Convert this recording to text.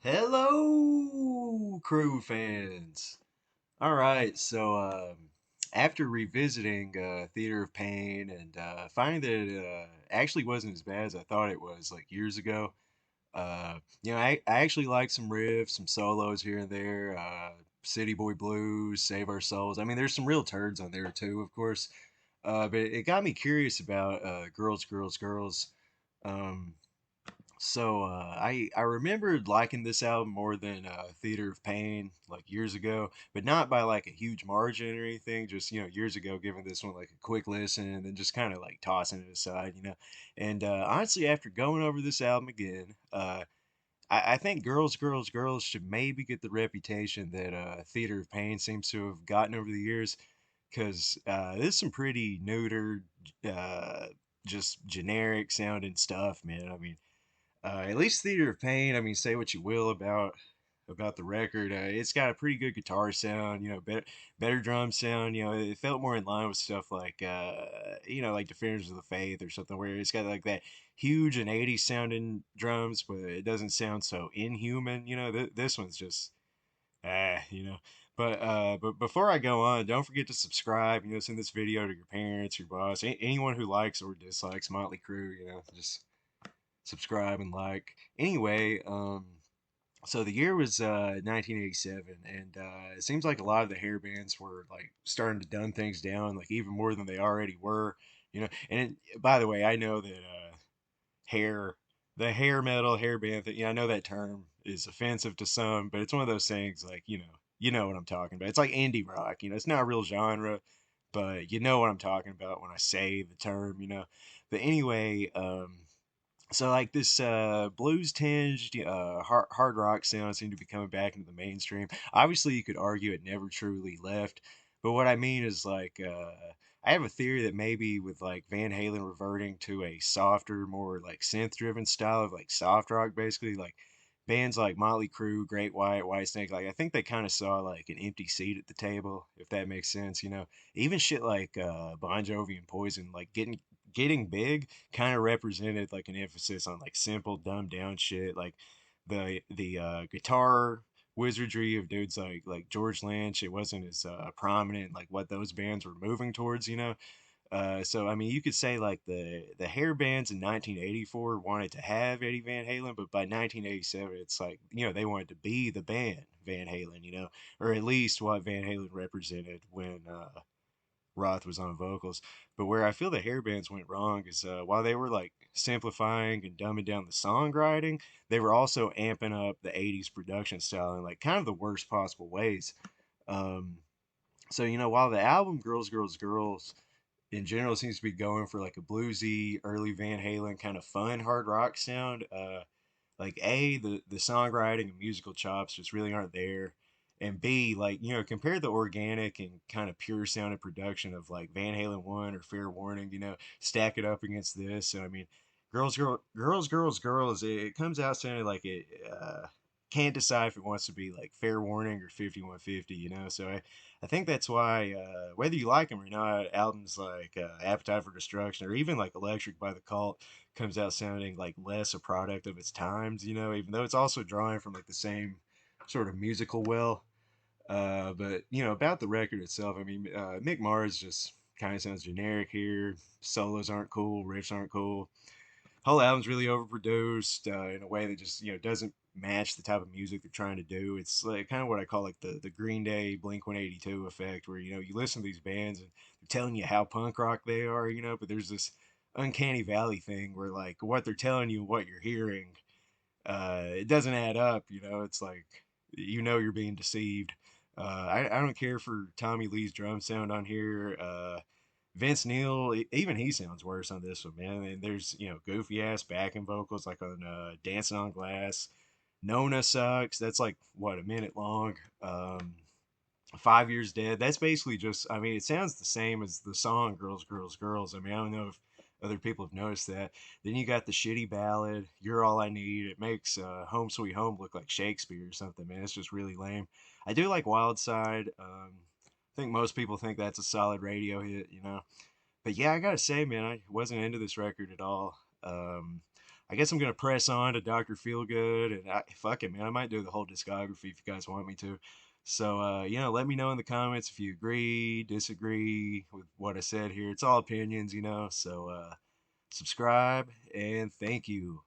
Hello, Crew fans. All right, after revisiting Theater of Pain and finding that it actually wasn't as bad as I thought it was like years ago, I actually like some riffs, some solos here and there, City Boy Blues, Save Our Souls. I mean, there's some real turds on there too, of course, but it got me curious about Girls, Girls, Girls. Um, I remembered liking this album more than Theater of Pain like years ago, but not by like a huge margin or anything. Just years ago, giving this one like a quick listen and then just kind of like tossing it aside. And honestly, after going over this album again, I think Girls, Girls, Girls should maybe get the reputation that Theater of Pain seems to have gotten over the years, because there's some pretty neutered, uh, just generic sounding stuff, man. I mean, at least Theater of Pain, I mean, say what you will about the record, it's got a pretty good guitar sound, better drum sound. It felt more in line with stuff like like Defenders of the Faith or something, where it's got like that huge and 80s sounding drums, but it doesn't sound so inhuman. This one's just ah. But before I go on, don't forget to subscribe. Send this video to your parents, your boss, anyone who likes or dislikes Motley Crue. Just subscribe and like. Anyway, so the year was 1987, and it seems like a lot of the hair bands were like starting to dumb things down, like even more than they already were. By the way, I know that hair, the hair metal hair band thing. I know that term is offensive to some, but it's one of those things like you know what I'm talking about. It's like indie rock. It's not a real genre, but you know what I'm talking about when I say the term. But anyway, so like this blues tinged hard rock sound seemed to be coming back into the mainstream. Obviously, you could argue it never truly left, but what I mean is like I have a theory that maybe with like Van Halen reverting to a softer, more like synth driven style of like soft rock, basically like bands like Motley Crue, Great White, Whitesnake, like I think they kind of saw like an empty seat at the table, if that makes sense. Even shit like Bon Jovi and Poison, like getting big kind of represented like an emphasis on like simple dumbed down shit, like the guitar wizardry of dudes like George Lynch. It wasn't as prominent like what those bands were moving towards. So I mean, you could say like the hair bands in 1984 wanted to have Eddie Van Halen, but by 1987, it's like they wanted to be the band Van Halen, or at least what Van Halen represented when Roth was on vocals. But where I feel the hair bands went wrong is while they were like simplifying and dumbing down the songwriting, they were also amping up the 80s production style in like kind of the worst possible ways. Um, so while the album Girls, Girls, Girls in general seems to be going for like a bluesy, early Van Halen kind of fun hard rock sound, like the songwriting and musical chops just really aren't there, and B, like compare the organic and kind of pure sounded production of like Van Halen 1 or Fair Warning, stack it up against this. So I mean, Girls, Girls, it comes out sounding like it can't decide if it wants to be like Fair Warning or 5150. So I think that's why, whether you like them or not, albums like Appetite for Destruction or even like Electric by the Cult comes out sounding like less a product of its times, even though it's also drawing from like the same sort of musical well. But about the record itself, I mean, Mick Mars just kind of sounds generic here. Solos aren't cool, riffs aren't cool. Whole album's really overproduced in a way that just doesn't match the type of music they're trying to do. It's like kind of what I call like the Green Day Blink 182 effect, where you listen to these bands and they're telling you how punk rock they are, but there's this uncanny valley thing where like what they're telling you, what you're hearing, it doesn't add up. It's like you're being deceived. I don't care for Tommy Lee's drum sound on here. Vince Neil, even he sounds worse on this one, man. And there's goofy ass backing vocals like on Dancing on Glass. Nona sucks. That's like what, a minute long. 5 Years Dead. That's basically just. I mean, it sounds the same as the song "Girls, Girls, Girls." I mean, I don't know if other people have noticed that. Then you got the shitty ballad "You're All I Need." It makes "Home Sweet Home" look like Shakespeare or something, man. It's just really lame. I do like Wild Side. I think most people think that's a solid radio hit. But yeah, I gotta say, man, I wasn't into this record at all. I guess I'm gonna press on to Doctor Feelgood, and fuck it, man, I might do the whole discography if you guys want me to. So, let me know in the comments if you agree, disagree with what I said here. It's all opinions. So, subscribe and thank you.